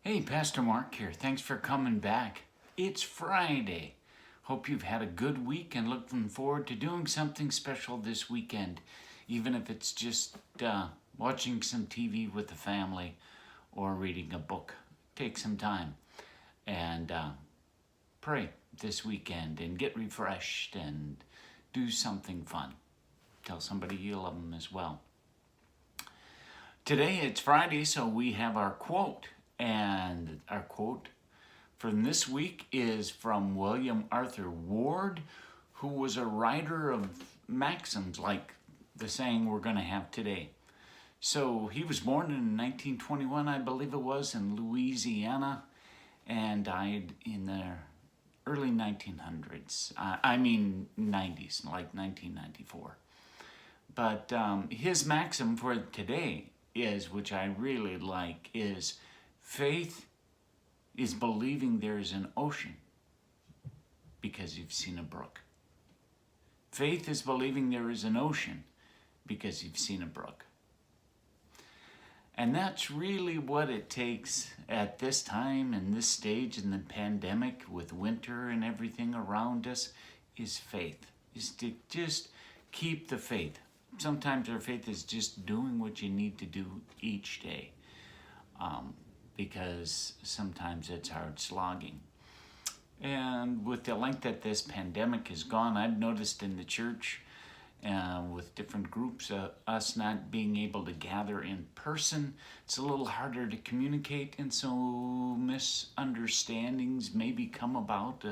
Hey, Pastor Mark here. Thanks for coming back. It's Friday. Hope you've had a good week and looking forward to doing something special this weekend, even if it's just watching some TV with the family or reading a book. Take some time and pray this weekend and get refreshed and do something fun. Tell somebody you love them as well. Today it's Friday, so we have our quote. And our quote from this week is from William Arthur Ward, who was a writer of maxims like the saying we're going to have today. So he was born in 1921, I believe it was, in Louisiana, and died in the early 1900s. 90s, like 1994. But his maxim for today is, which I really like, is faith is believing there is an ocean because you've seen a brook. Faith is believing there is an ocean because you've seen a brook. And that's really what it takes at this time and this stage in the pandemic with winter and everything around us is faith, is to just keep the faith. Sometimes our faith is just doing what you need to do each day. Because sometimes it's hard slogging. And with the length that this pandemic has gone, I've noticed in the church with different groups, us not being able to gather in person, it's a little harder to communicate, and so misunderstandings maybe come about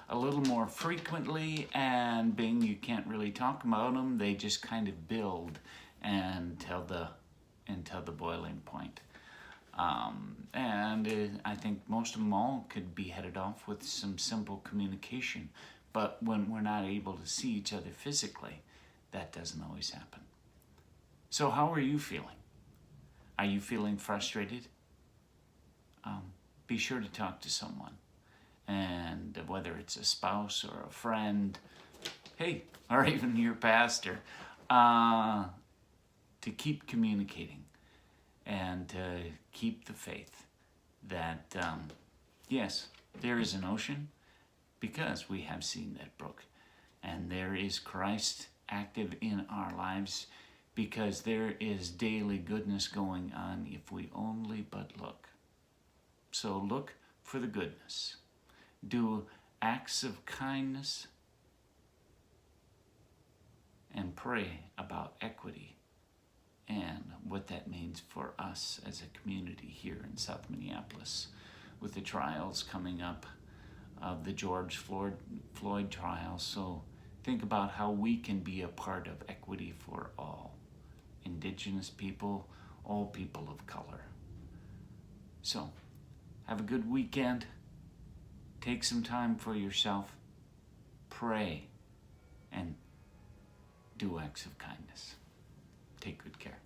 a little more frequently, and being you can't really talk about them, they just kind of build until the boiling point. And I think most of them all could be headed off with some simple communication. But when we're not able to see each other physically, that doesn't always happen. So how are you feeling? Are you feeling frustrated? Be sure to talk to someone. And whether it's a spouse or a friend, hey, or even your pastor, to keep communicating. And to keep the faith that, yes, there is an ocean because we have seen that brook. And there is Christ active in our lives because there is daily goodness going on if we only but look. So look for the goodness. Do acts of kindness and pray about equity and what that means for us as a community here in South Minneapolis with the trials coming up of the George Floyd trial. So think about how we can be a part of equity for all, Indigenous people, all people of color. So have a good weekend. Take some time for yourself. Pray and do acts of kindness. Take good care.